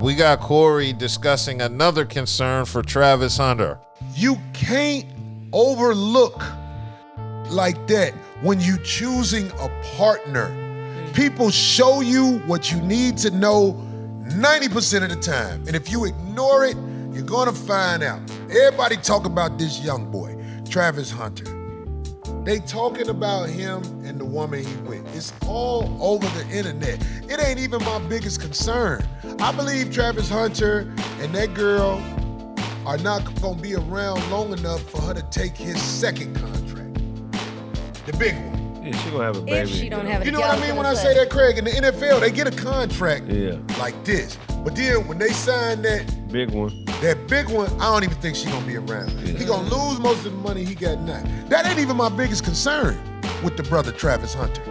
we got Corey discussing another concern for Travis Hunter. You can't overlook like that when you choosing a partner. People show you what you need to know 90% of the time. And if you ignore it, you're gonna find out. Everybody talk about this young boy, Travis Hunter. They talking about him and the woman he with. It's all over the internet. It ain't even my biggest concern. I believe Travis Hunter and that girl are not gonna be around long enough for her to take his second contract. The big one. Yeah, she gonna have a baby. If she don't have it, You know what I mean when I say that, Craig? In the NFL, they get a contract Yeah. like this. But then when they sign that Big one. I don't even think she gonna be around. Yeah. He gonna lose most of the money he got now. That ain't even my biggest concern with the brother Travis Hunter.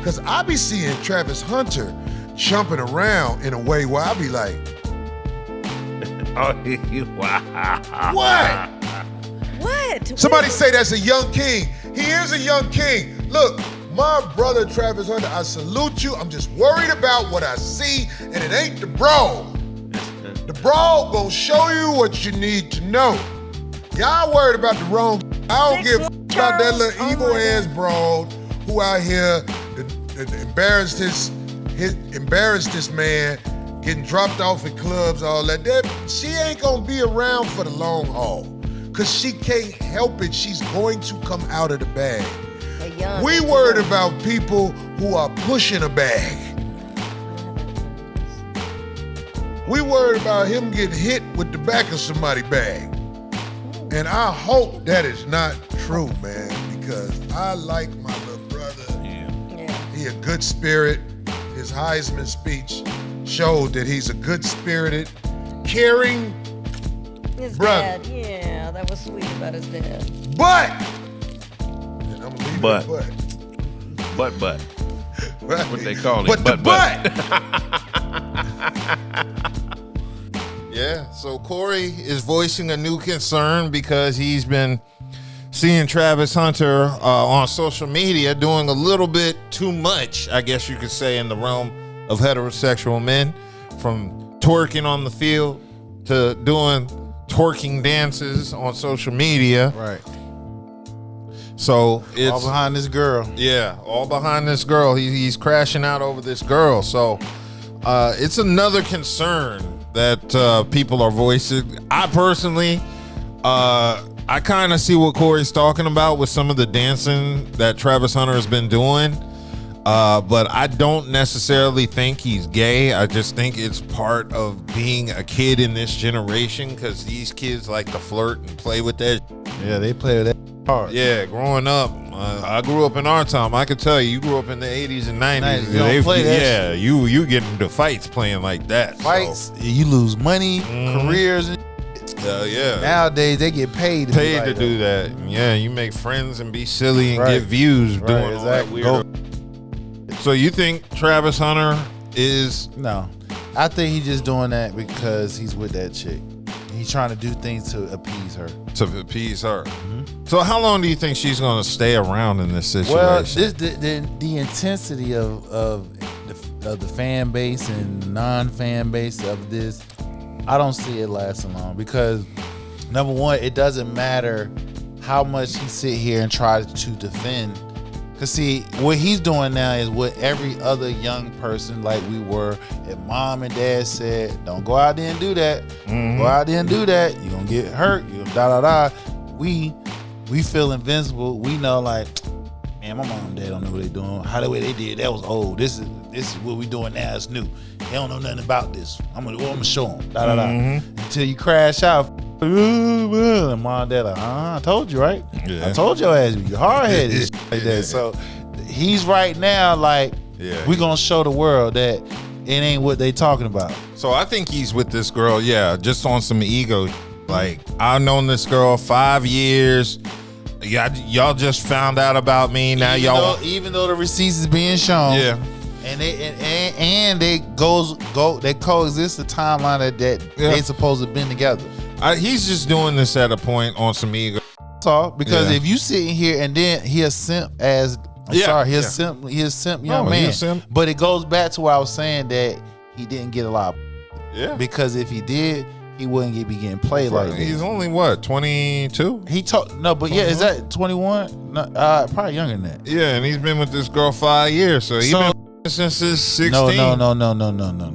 Cause I be seeing Travis Hunter jumping around in a way where I be like, Oh, wow. what? What? Somebody say that's a young king. He is a young king. Look, my brother Travis Hunter, I salute you. I'm just worried about what I see, and it ain't the bro. The bro gonna show you what you need to know. Y'all worried about the wrong. I don't give a about that little evil ass bro who out here that embarrassed this man, getting dropped off at clubs, all that. She ain't gonna be around for the long haul. Cause she can't help it. She's going to come out of the bag. We worried about people who are pushing a bag. We worried about him getting hit with the back of somebody's bag. And I hope that is not true, man, because I like my little brother. Yeah. He a good spirit. His Heisman speech showed that he's a good-spirited, caring His brother. dad, yeah, that was sweet about his dad. But, and I'm leaving But. it But. Right. What they call it. But the but. Yeah, so Corey is voicing a new concern because he's been seeing Travis Hunter on social media doing a little bit too much, I guess you could say, in the realm of heterosexual men, from twerking on the field to doing twerking dances on social media. Right. So it's all behind this girl. Yeah, all behind this girl. He's crashing out over this girl. So it's another concern that people are voicing. I personally, I kind of see what Corey's talking about with some of the dancing that Travis Hunter has been doing. But I don't necessarily think he's gay. I just think it's part of being a kid in this generation, because these kids like to flirt and play with that. Yeah, they play with that hard. Yeah, growing up, I grew up in our time. I could tell you grew up in the 80s and 90s. You don't play that yeah, you get into fights playing like that. Fights, you lose money, careers. And yeah. Nowadays, they get paid to do that. Yeah, you make friends and be silly and get views doing all that weird. So you think Travis Hunter is... No. I think he's just doing that because he's with that chick. He's trying to do things to appease her. To appease her. Mm-hmm. So how long do you think she's going to stay around in this situation? Well, the intensity of the fan base and non-fan base of this, I don't see it lasting long, because number one, it doesn't matter how much he sit here and try to defend. Because see, what he's doing now is what every other young person like we were, if mom and dad said, don't go out there and do that. Mm-hmm. Go out there and do that. You're going to get hurt. You're da-da-da. We feel invincible. We know, like, man, my mom and dad don't know what they doing. How the way they did, that was old. This is what we doing now. It's new. They don't know nothing about this. I'm gonna show them. Da-da-da. Mm-hmm. Until you crash out. And mom and dad like, I told you, right? Yeah. I told your ass you hard-headed. Like that. So he's right now like, we gonna show the world that it ain't what they talking about. So I think he's with this girl, just on some ego. Like, I've known this girl 5 years. Y'all just found out about me. Now even though the receipts is being shown. Yeah. And they coexist the timeline that they supposed to have been together. He's just doing this at a point on some ego. That's all. Because if you sitting here and then he a simp as he a simp young man. He a simp. But it goes back to what I was saying, that he didn't get a lot. Yeah. Because if he did, he wouldn't be getting played like that. He's only what, 22? He told no, but yeah, is that 21? No, probably younger than that. Yeah, and he's been with this girl 5 years, so he's been since his 16. No.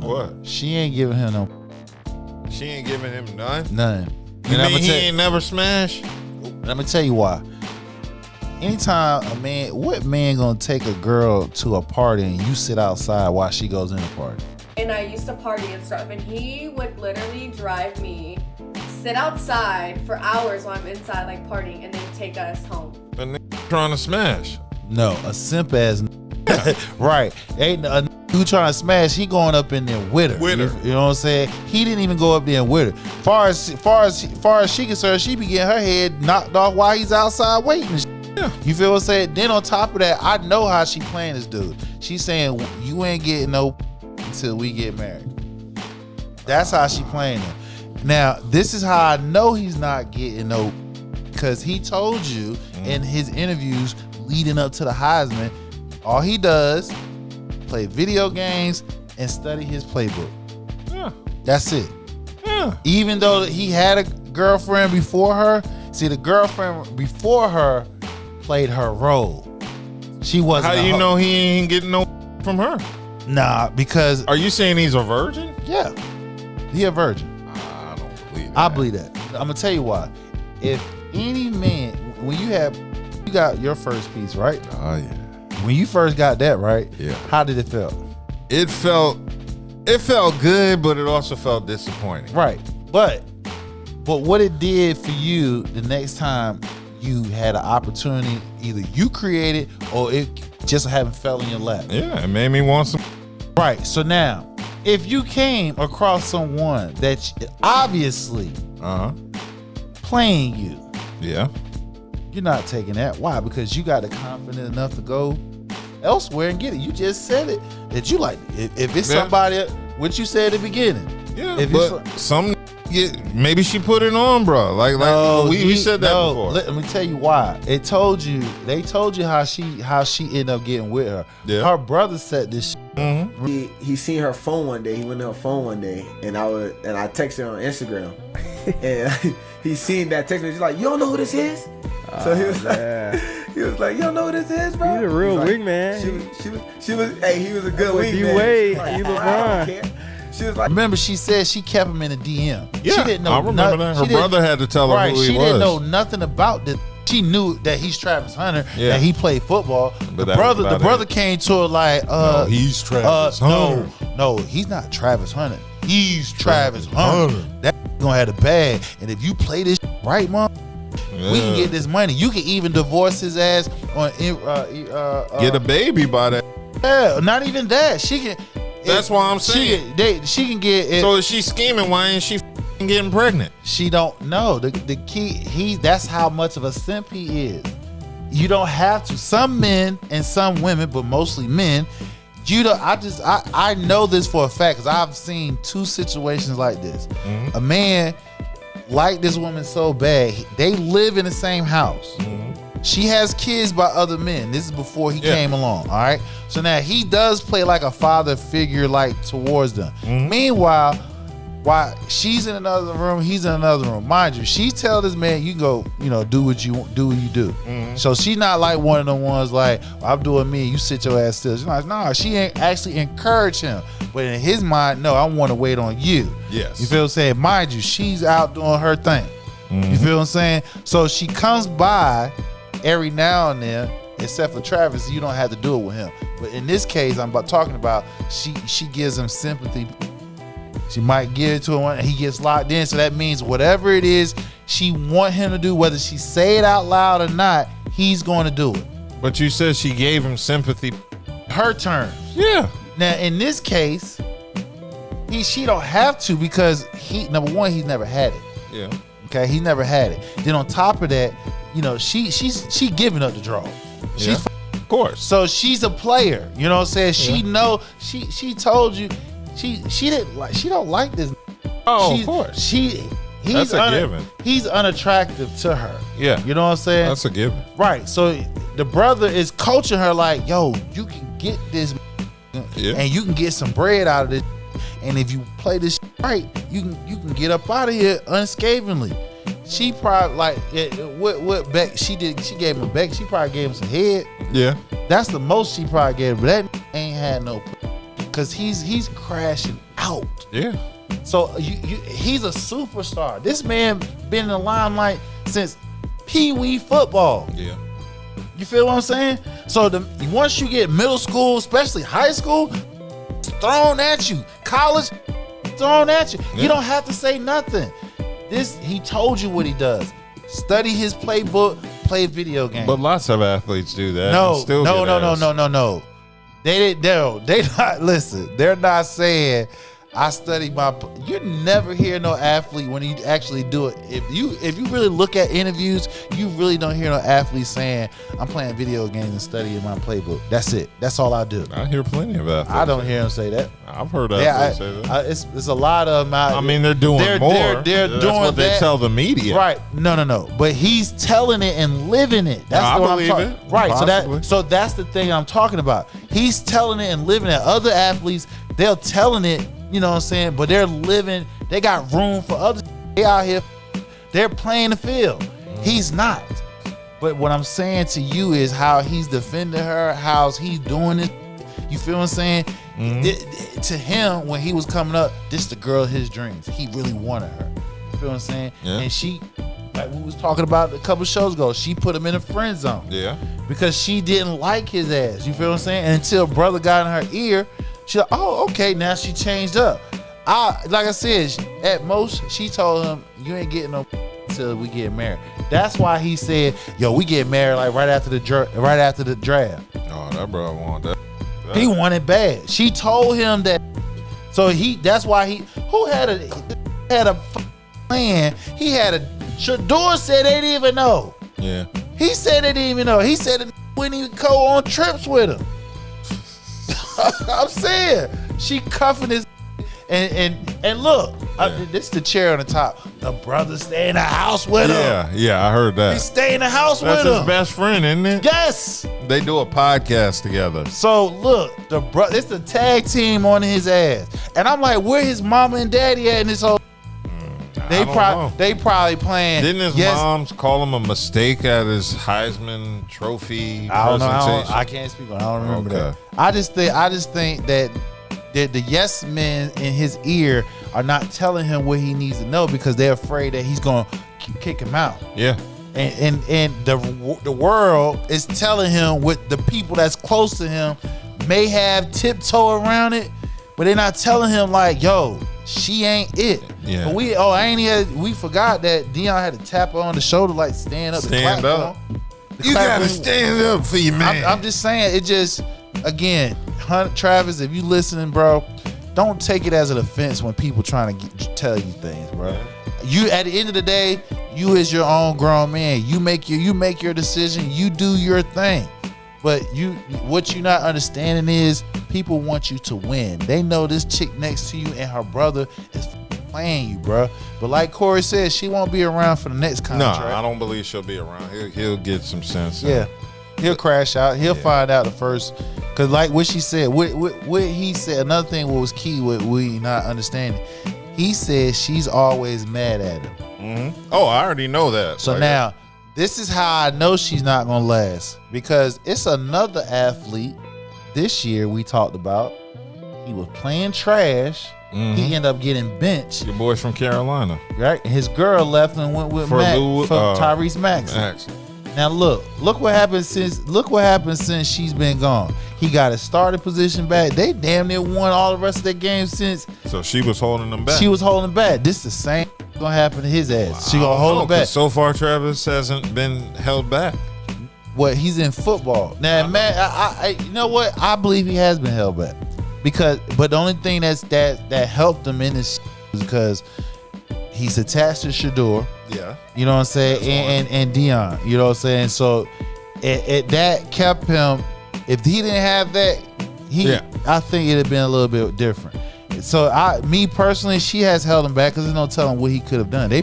What? She ain't giving him no. She ain't giving him none. None. You mean he ain't never smashed? Let me tell you why. Anytime what man gonna take a girl to a party and you sit outside while she goes in the party? And I used to party and stuff, and he would literally drive me, sit outside for hours while I'm inside like partying, and then take us home. A nigga trying to smash. No, a simp ass. Right. Ain't a who trying to smash, he going up in there with her. With her. You know what I'm saying? He didn't even go up there with her. Far as she concerned, she be getting her head knocked off while he's outside waiting. Yeah. You feel what I'm saying? Then on top of that, I know how she playing this dude. She's saying, you ain't getting no until we get married. That's how she playing him. Now, this is how I know he's not getting no, because he told you in his interviews leading up to the Heisman, all he does, play video games and study his playbook. Yeah. That's it. Yeah. Even though he had a girlfriend before her, see, the girlfriend before her played her role. She wasn't. How do you know he ain't getting no from her? Nah, because Are you saying he's a virgin? yeah, he a virgin. I don't believe that. I believe that. I'm gonna tell you why. If any man, when you got your first piece, right? Oh yeah. When you first got that, right? Yeah. How did it feel? It felt good, but it also felt disappointing. Right. But what it did for you the next time you had an opportunity, either you created or it just haven't fell in your lap. Yeah, it made me want some. Right. So now, if you came across someone that obviously playing you, Yeah. you're not taking that. Why? Because you got the confidence enough to go elsewhere and get it. You just said it that you like. If it's somebody, what you said at the beginning. Yeah, If but some maybe she put it on, bro. Like we said that before. Let me tell you why. They told you how she ended up getting with her. Yeah. Her brother said this. He seen her phone one day. He went to her phone one day, and I texted her on Instagram, and he seen that text. He's like, "You don't know who this is?" So he was like, "You don't know who this is, bro?" He's a real like, wingman. She was. Hey, he was a good wingman. D-Wade, Like, you I LeBron. don't care. She was like, Remember, she said she kept him in a DM. Yeah, she didn't know. I remember that. Her brother had to tell her right, who he she was. didn't know nothing about this. She knew that he's Travis Hunter, Yeah. that he played football. But The that was brother about came to her like, No, he's Travis Hunter. No, he's not Travis Hunter. He's Travis Hunter. That gonna have the bag. And if you play this right, mom, we can get this money. You can even divorce his ass on. Get a baby by that. Yeah, not even that. She can. That's why I'm saying. She can get it. So if she's scheming, why ain't she getting pregnant? She don't know. The key, that's how much of a simp he is. You don't have to. Some men and some women, but mostly men, I know this for a fact because I've seen two situations like this. A man liked this woman so bad, they live in the same house. She has kids by other men. This is before he came along. All right. So now he does play like a father figure, like towards them. Meanwhile, while she's in another room, he's in another room. Mind you, she tell this man, you go, do what you do. So she's not like one of the ones like, I'm doing me, you sit your ass still. She's like, nah, she ain't actually encourage him. But in his mind, no, I want to wait on you. Yes. You feel what I'm saying? Mind you, she's out doing her thing. You feel what I'm saying? So she comes by every now and then, except for Travis, you don't have to do it with him. But in this case, I'm talking about she gives him sympathy. She might give it to him and he gets locked in. So that means whatever it is she want him to do, whether she say it out loud or not, he's going to do it. But you said she gave him sympathy. Her terms. Yeah. Now in this case, she don't have to because number one, he's never had it. Yeah. Okay, he never had it. Then on top of that, she giving up the draws. She's of course. So she's a player. You know what I'm saying? She know she told you she don't like this. Oh, of course. He's a given. He's unattractive to her. Yeah. You know what I'm saying? That's a given. Right. So the brother is coaching her like, yo, you can get this and you can get some bread out of this. and if you play this right, you can get up out of here unscathed. She probably like what Beck she did. She gave him a Beck. She probably gave him some head. Yeah. That's the most she probably gave him. But that ain't had no, because he's crashing out. Yeah. So he's a superstar. This man been in the limelight since Pee Wee football. Yeah. You feel what I'm saying? So once you get middle school, especially high school, it's thrown at you. College, thrown at you. Yeah. You don't have to say nothing. He told you what he does. Study his playbook, play video games. But lots of athletes do that. No. and still get ass. They not listen. They're not saying I study my. You never hear no athlete when you actually do it. If you really look at interviews, you really don't hear no athlete saying I'm playing video games and studying my playbook. That's it. That's all I do. I hear plenty of athletes. I don't hear them say that. I've heard athletes say that. It's a lot of them out. I mean, they're doing more. They're That's doing what they that. tell the media. Right. No. But he's telling it and living it. That's I what believe I'm it. talking. Right. Possibly. So that's the thing I'm talking about. He's telling it and living it. Other athletes, they're telling it, you know what I'm saying? But they're living, they got room for others. They out here, they're playing the field. He's not. But what I'm saying to you is how he's defending her, how he's doing it. You feel what I'm saying? To him, when he was coming up, this the girl of his dreams. He really wanted her. You feel what I'm saying? Yeah. And she, like we was talking about a couple shows ago, she put him in a friend zone. Yeah. Because she didn't like his ass. You feel what I'm saying? And until brother got in her ear, she's like, oh, okay, now she changed up. Like I said, at most, she told him, you ain't getting no until we get married. That's why he said, yo, we get married like right after the draft. Oh, that bro want that. He wanted bad. She told him that. So that's why who had a plan. He had Shador said they didn't even know. Yeah. He said they didn't even know. He said it wouldn't even go on trips with him. I'm saying she cuffing his and look, this is the chair on the top. The brother stay in the house with him. Yeah, I heard that. He stay in the house That's with his him. best friend, isn't it? Yes. They do a podcast together. So look, it's the tag team on his ass, and I'm like, where his mama and daddy at in this whole? They probably playing. Didn't his moms call him a mistake at his Heisman Trophy I don't know. presentation? I can't speak on. I don't remember Okay. that. I just think that the yes men in his ear are not telling him what he needs to know because they're afraid that he's gonna kick him out. Yeah. And the world is telling him what the people that's close to him may have tiptoe around it, but they're not telling him like, yo, she ain't it. Yeah. But we forgot that Dion had to tap her on the shoulder like stand up. Stand up. You gotta stand up for your man. I'm just saying, it just, again, Travis, if you listening, bro, don't take it as an offense when people trying to tell you things, bro. You, at the end of the day, you is your own grown man. You make your decision. You do your thing. But what you not understanding is people want you to win. They know this chick next to you and her brother is playing you, bro. But like Corey said, she won't be around for the next contract. No, I don't believe she'll be around. He'll get some sense. Yeah, he'll crash out. He'll find out the first. Cause like what she said, what he said. Another thing what was key, what we not understanding. He said she's always mad at him. Mm-hmm. Oh, I already know that. So now, this is how I know she's not gonna last, because it's another athlete this year we talked about. He was playing trash. Mm-hmm. He ended up getting benched. Your boy's from Carolina, right? His girl left and went with Tyrese Maxey. Now look what happened since she's been gone. He got his starting position back. They damn near won all the rest of their games since. So she was holding them back. She was holding back. This is the same gonna happen to his ass. She gonna hold him back. So far, Travis hasn't been held back. What, he's in football now, man. I you know what? I believe he has been held back but the only thing that helped him in this is because he's attached to Shador. Yeah, you know what I'm saying, and Dion. You know what I'm saying. So that kept him. If he didn't have that, I think it'd have been a little bit different. So me personally, she has held him back because there's no telling what he could have done. They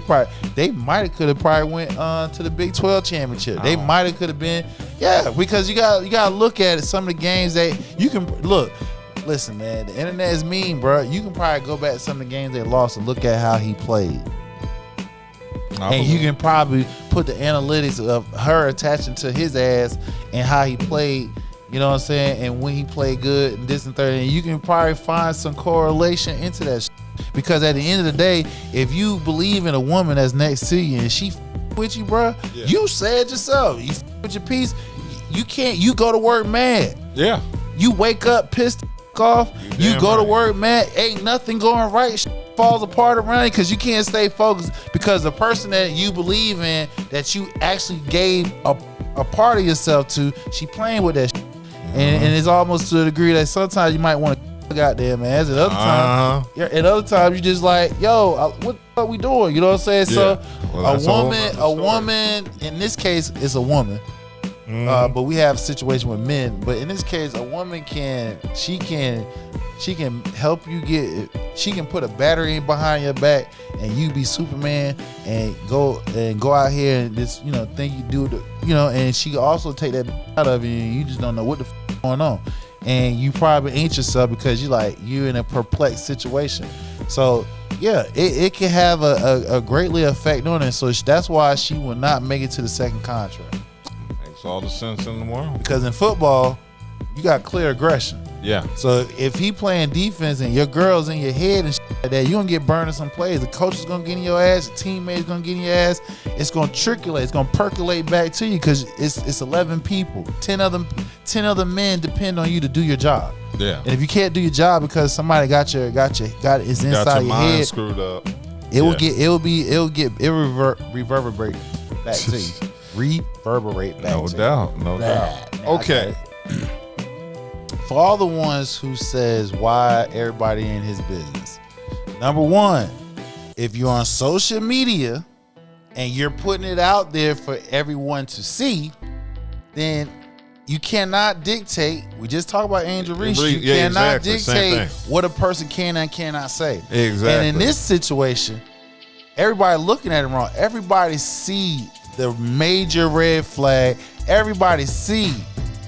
might have probably went to the Big 12 championship. They might have could have been, because you got to look at it. Some of the games that you can look. Listen, man, the internet is mean, bro. You can probably go back to some of the games they lost and look at how he played. And you can probably put the analytics of her attaching to his ass and how he played, you know what I'm saying, and when he played good and this and third, and you can probably find some correlation into that shit. Because at the end of the day, if you believe in a woman that's next to you and she with you, bro, you said yourself, you with your piece, you go to work mad. Yeah. You wake up pissed off, you go to work mad, ain't nothing going right, shit falls apart around you because you can't stay focused because the person that you believe in, that you actually gave a part of yourself to, she playing with that shit. And it's almost to a degree that sometimes you might want to goddamn ass, and other times, and other times you just like, yo, what the fuck we doing? You know what I'm saying? So a woman, in this case, it's a woman. But we have a situation with men. But in this case, a woman can help you get. She can put a battery behind your back, and you be Superman, and go out here and just think you do the and she can also take that out of you, and you just don't know what the f going on, and you probably ain't yourself because you're in a perplexed situation. So yeah, it can have a greatly effect on it. So that's why she will not make it to the second contract. All the sense in the world. Because in football, you got clear aggression. Yeah. So if he playing defense and your girl's in your head and shit like that, you're gonna get burned in some plays. The coach is gonna get in your ass, the teammate's gonna get in your ass. It's gonna circulate, it's gonna percolate back to you because it's 11 people. 10 other men depend on you to do your job. Yeah. And if you can't do your job because somebody got it's inside your mind head, screwed up. It'll reverberate back to you. Reverberate back. No doubt. Okay. For all the ones who says why everybody in his business. Number one, if you're on social media and you're putting it out there for everyone to see, then you cannot dictate. We just talked about Angel Reese. You cannot dictate what a person can and cannot say. Exactly. And in this situation, everybody looking at it wrong. Everybody see the major red flag. Everybody see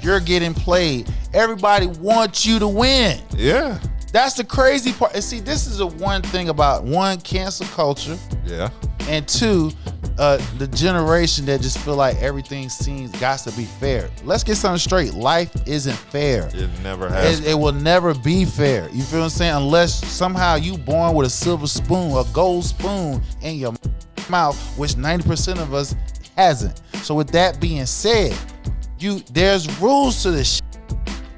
you're getting played. Everybody wants you to win. Yeah. That's the crazy part. And see, this is the one thing about one, cancel culture. Yeah. And two, the generation that just feel like everything got to be fair. Let's get something straight. Life isn't fair. It never has. It will never be fair. You feel what I'm saying? Unless somehow you born with a silver spoon, a gold spoon in your mouth, which 90% of us hasn't. So with that being said, there's rules to this shit.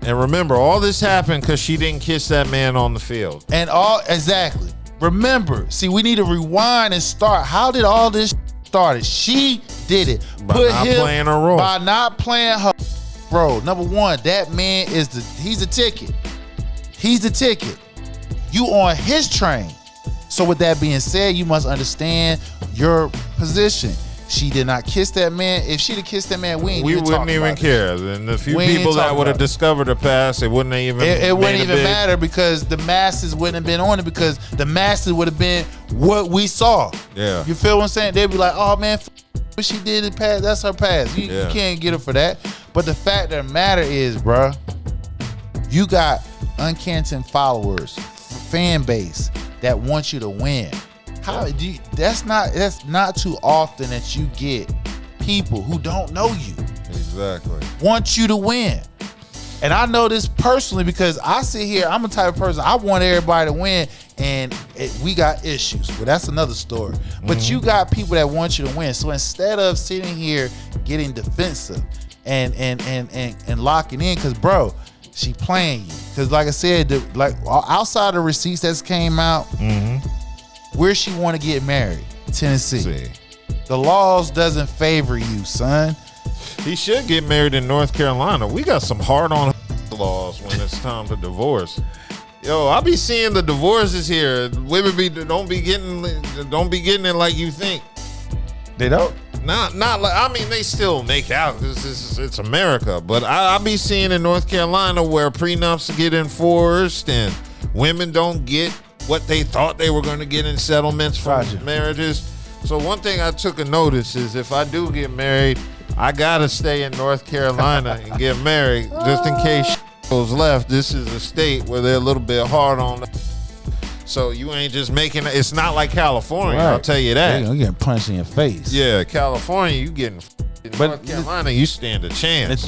And remember, all this happened because she didn't kiss that man on the field. Exactly. Remember, see, we need to rewind and start. How did all this started? She did it. By not playing her role. By not playing her role. Number one, that man he's the ticket. He's the ticket. You on his train. So with that being said, you must understand your position. She did not kiss that man. If she'd have kissed that man, we wouldn't even care. And the few people that would have discovered her past, it wouldn't even matter because the masses wouldn't have been on it because the masses would have been what we saw. Yeah. You feel what I'm saying? They'd be like, oh man, what she did in the past, that's her past. You can't get her for that. But the fact of the matter is, bruh, you got uncanted followers, fan base that wants you to win. That's not too often that you get people who don't know you exactly want you to win. And I know this personally because I sit here, I'm a type of person, I want everybody to win, and we got issues, but that's another story. But you got people that want you to win. So instead of sitting here getting defensive and locking in, because bro, she playing you. Because like I said, outside the receipts that came out, where she want to get married? Tennessee. The laws doesn't favor you, son. He should get married in North Carolina. We got some hard-on laws when it's time to divorce. Yo, I be seeing the divorces here. Women don't be getting it like you think. They don't. Not like, I mean, they still make out because it's America. But I be seeing in North Carolina where prenups get enforced and women don't get what they thought they were going to get in settlements from marriages. So one thing I took a notice is if I do get married, I got to stay in North Carolina and get married just in case goes left. This is a state where they're a little bit hard on. So you ain't just making. It's not like California. I'll tell you that. You're getting punched in your face. Yeah, California, you getting. In North Carolina, you stand a chance.